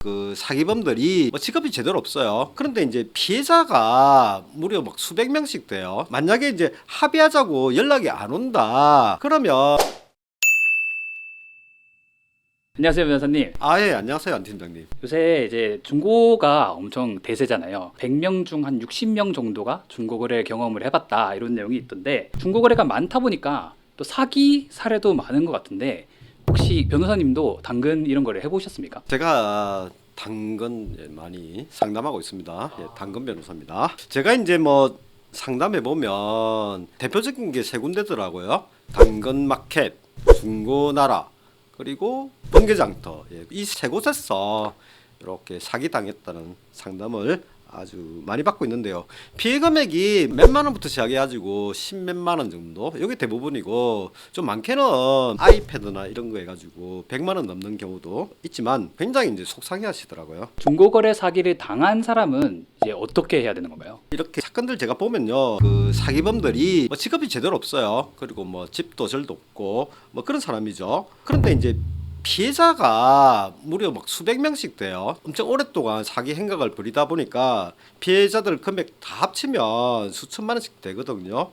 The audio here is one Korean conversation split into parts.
그 사기범들이 뭐 직업이 제대로 없어요. 그런데 이제 피해자가 무려 막 수백 명씩 돼요. 만약에 이제 합의하자고 연락이 안 온다. 그러면 안녕하세요, 변호사님. 아예 안녕하세요 안 팀장님. 요새 이제 중고가 엄청 대세잖아요. 100명 중 한 60명 정도가 중고거래 경험을 해봤다 이런 내용이 있던데 중고거래가 많다 보니까 또 사기 사례도 많은 것 같은데 혹시 변호사님도 당근 이런 거래 해보셨습니까? 제가 당근 많이 상담하고 있습니다. 당근 변호사입니다. 제가 이제 뭐 상담해 보면 대표적인 게 세 군데더라고요. 당근 마켓, 중고나라, 그리고 번개장터, 이 세 곳에서 이렇게 사기 당했다는 상담을 아주 많이 받고 있는데요. 피해 금액이 몇만 원부터 시작해가지고 십몇만 원 정도, 이게 대부분이고 좀 많게는 아이패드나 이런 거 해가지고 100만 원 넘는 경우도 있지만 굉장히 이제 속상해하시더라고요. 중고거래 사기를 당한 사람은 이제 어떻게 해야 되는 건가요? 이렇게 사건들 제가 보면요, 그 사기범들이 뭐 직업이 제대로 없어요. 그리고 뭐 집도 절도 없고 뭐 그런 사람이죠. 그런데 이제 피해자가 무려 막 수백 명씩 돼요. 엄청 오랫동안 사기 행각을 벌이다 보니까 피해자들 금액 다 합치면 수천만 원씩 되거든요.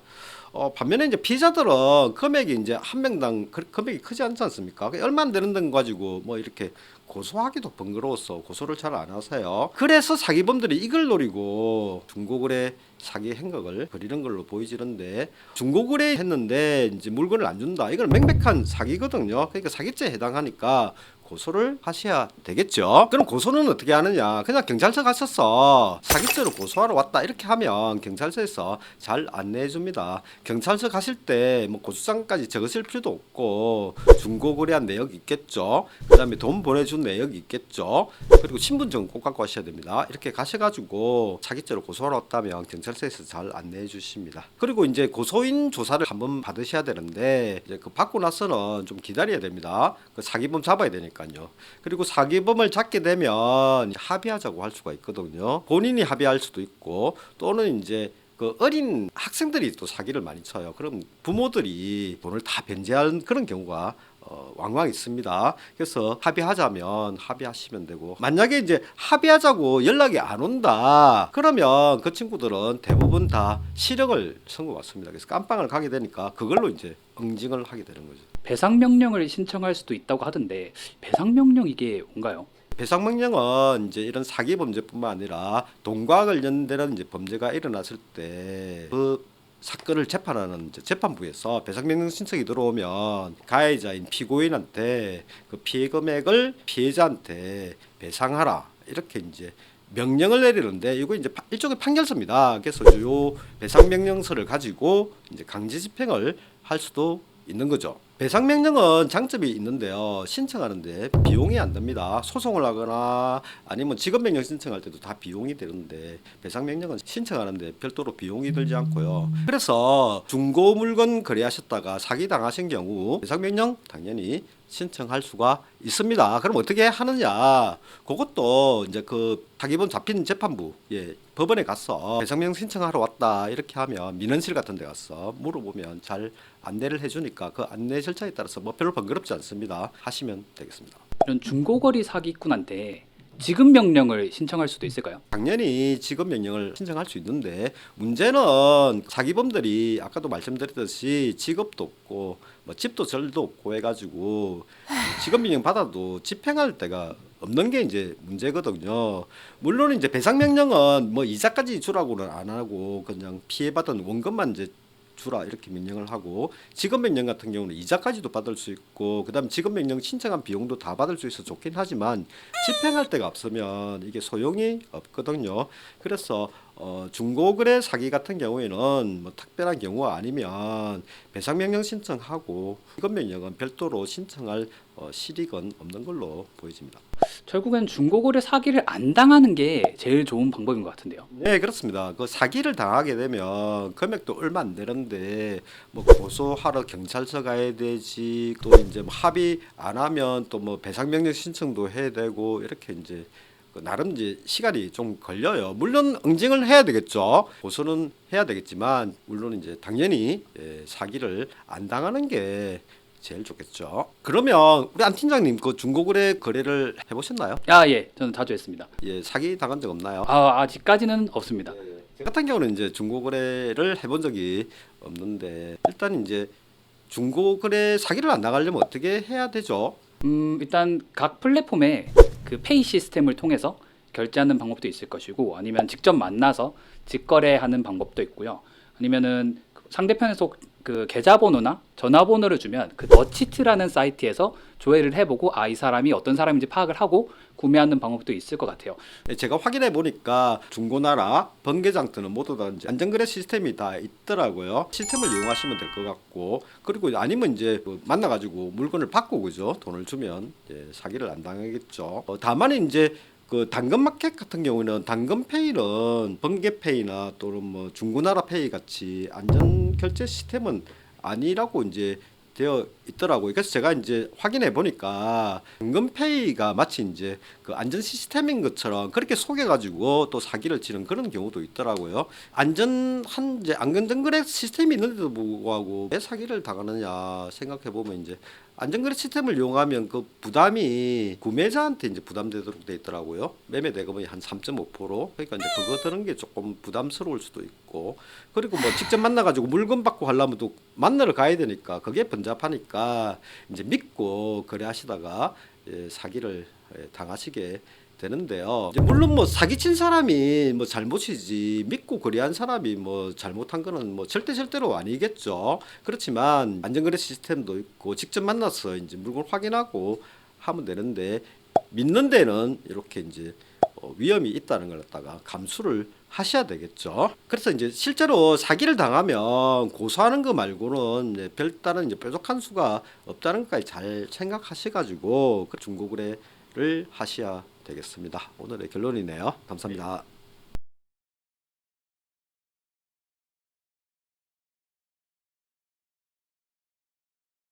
반면에 이제 피해자들은 금액이 이제 한 명당 금액이 크지 않지 않습니까? 얼마 안 되는 돈 가지고 뭐 이렇게 고소하기도 번거로워서 고소를 잘 안 하세요. 그래서 사기범들이 이걸 노리고 중고거래 사기 행각을 벌이는 걸로 보이지는데, 중고거래 했는데 이제 물건을 안 준다, 이건 명백한 사기거든요. 그러니까 사기죄에 해당하니까 고소를 하셔야 되겠죠. 그럼 고소는 어떻게 하느냐? 그냥 경찰서 가셔서 사기죄로 고소하러 왔다 이렇게 하면 경찰서에서 잘 안내해 줍니다. 경찰서 가실 때 뭐 고소장까지 적으실 필요도 없고 중고거래한 내역이 있겠죠. 그다음에 돈 보내준 내역이 있겠죠. 그리고 신분증 꼭 갖고 가셔야 됩니다. 이렇게 가셔가지고 사기죄로 고소하러 왔다면 경찰서에서 잘 안내해 주십니다. 그리고 이제 고소인 조사를 한번 받으셔야 되는데 이제 그 받고 나서는 좀 기다려야 됩니다. 그 사기범 잡아야 되니까요. 그리고 사기범을 잡게 되면 합의하자고 할 수가 있거든요. 본인이 합의할 수도 있고 또는 이제 그 어린 학생들이 또 사기를 많이 쳐요. 그럼 부모들이 돈을 다 변제하는 그런 경우가 왕왕 있습니다. 그래서 합의하자면 합의하시면 되고, 만약에 이제 합의하자고 연락이 안 온다 그러면 그 친구들은 대부분 다 실형을 선고받습니다. 그래서 깜빵을 가게 되니까 그걸로 이제 응징을 하게 되는 거죠. 배상 명령을 신청할 수도 있다고 하던데 배상 명령 이게 뭔가요? 배상 명령은 이제 이런 사기 범죄뿐만 아니라 돈과 관련되는 이제 범죄가 일어났을 때 그 사건을 재판하는 이제 재판부에서 배상 명령 신청이 들어오면 가해자인 피고인한테 그 피해 금액을 피해자한테 배상하라 이렇게 이제 명령을 내리는데, 이거 이제 일종의 판결서입니다. 그래서 요 배상 명령서를 가지고 이제 강제 집행을 할 수도 있는 거죠. 배상 명령은 장점이 있는데요. 신청하는데 비용이 안 듭니다. 소송을 하거나 아니면 직업 명령 신청할 때도 다 비용이 되는데 배상 명령은 신청하는데 별도로 비용이 들지 않고요. 그래서 중고 물건 거래하셨다가 사기 당하신 경우 배상 명령 당연히 신청할 수가 있습니다. 그럼 어떻게 하느냐? 그것도 이제 그 사기범 잡힌 재판부, 법원에 가서 배상명 신청하러 왔다 이렇게 하면 민원실 같은 데 가서 물어보면 잘 안내를 해주니까 그 안내 절차에 따라서 뭐 별로 번거롭지 않습니다. 하시면 되겠습니다. 이런 중고거래 사기꾼한테 지급 명령을 신청할 수도 있을까요? 당연히 직업 명령을 신청할 수 있는데, 문제는 사기범들이 아까도 말씀드렸듯이 직업도 없고 뭐 집도 절도 없고 해가지고 직업 명령 받아도 집행할 데가 없는 게 이제 문제거든요. 물론 이제 배상 명령은 뭐 이자까지 주라고는 안 하고 그냥 피해받은 원금만 이제 주라 이렇게 명령을 하고, 직업 명령 같은 경우는 이자까지도 받을 수 있고 그다음에 직업 명령 신청한 비용도 다 받을 수 있어 좋긴 하지만 집행할 데가 없으면 이게 소용이 없거든요. 그래서 중고거래 사기 같은 경우에는 뭐 특별한 경우가 아니면 배상 명령 신청하고 직업 명령은 별도로 신청할 실익은 없는 걸로 보여집니다. 결국엔 중고거래 사기를 안 당하는 게 제일 좋은 방법인 것 같은데요. 네, 그렇습니다. 그 사기를 당하게 되면 금액도 얼마 안 되는데 뭐 고소하러 경찰서 가야 되지, 또 이제 뭐 합의 안 하면 또 뭐 배상 명령 신청도 해야 되고 이렇게 이제 나름 이제 시간이 좀 걸려요. 물론 응징을 해야 되겠죠. 고소는 해야 되겠지만 물론 이제 당연히 사기를 안 당하는 게 제일 좋겠죠. 그러면 우리 안 팀장님 그 중고거래 거래를 해보셨나요? 예, 저는 자주 했습니다. 예, 사기 당한 적 없나요? 아직까지는 없습니다. 저 같은 경우는 이제 중고거래를 해본 적이 없는데 일단 이제 중고거래 사기를 안 나가려면 어떻게 해야 되죠? 일단 각 플랫폼에 그 페이 시스템을 통해서 결제하는 방법도 있을 것이고, 아니면 직접 만나서 직거래하는 방법도 있고요. 아니면은 상대편에서 그 계좌번호나 전화번호를 주면 그 더치트라는 사이트에서 조회를 해보고 이 사람이 어떤 사람인지 파악을 하고 구매하는 방법도 있을 것 같아요. 네, 제가 확인해 보니까 중고나라, 번개장터는 모두 다 이제 안전거래 시스템이 다 있더라고요. 시스템을 이용하시면 될 것 같고, 그리고 아니면 이제 그 만나가지고 물건을 받고 그죠? 돈을 주면 사기를 안 당하겠죠. 다만 이제 그 당근마켓 같은 경우는 당근페이는 번개페이나 또는 뭐 중고나라페이 같이 안전 결제 시스템은 아니라고 이제 되어 있더라고요. 그래서 제가 이제 확인해 보니까 당근페이가 마치 이제 그 안전 시스템인 것처럼 그렇게 속여가지고 또 사기를 치는 그런 경우도 있더라고요. 안전한 이제 안전거래 시스템이 있는데도 불구하고 왜 사기를 당하느냐 생각해 보면 이제 안전거래 시스템을 이용하면 그 부담이 구매자한테 이제 부담되도록 돼 있더라고요. 매매 대금의 한 3.5%. 그러니까 이제 그거 드는 게 조금 부담스러울 수도 있고, 그리고 뭐 직접 만나가지고 물건 받고 하려면 또 만나러 가야 되니까 그게 번잡하니까 이제 믿고 거래하시다가 사기를 당하시게 되는데요. 이제 물론 뭐 사기친 사람이 뭐 잘못이지 믿고 거래한 사람이 뭐 잘못한 거는 뭐 절대로 아니겠죠. 그렇지만 안전거래 시스템도 있고 직접 만나서 이제 물건 확인하고 하면 되는데, 믿는 데는 이렇게 이제 위험이 있다는 걸 갖다가 감수를 하셔야 되겠죠. 그래서 이제 실제로 사기를 당하면 고소하는 거 말고는 이제 별다른 이제 뾰족한 수가 없다는 것까지 잘 생각하셔가지고 그 중고거래를 하셔야 되겠습니다. 오늘의 결론이네요. 감사합니다.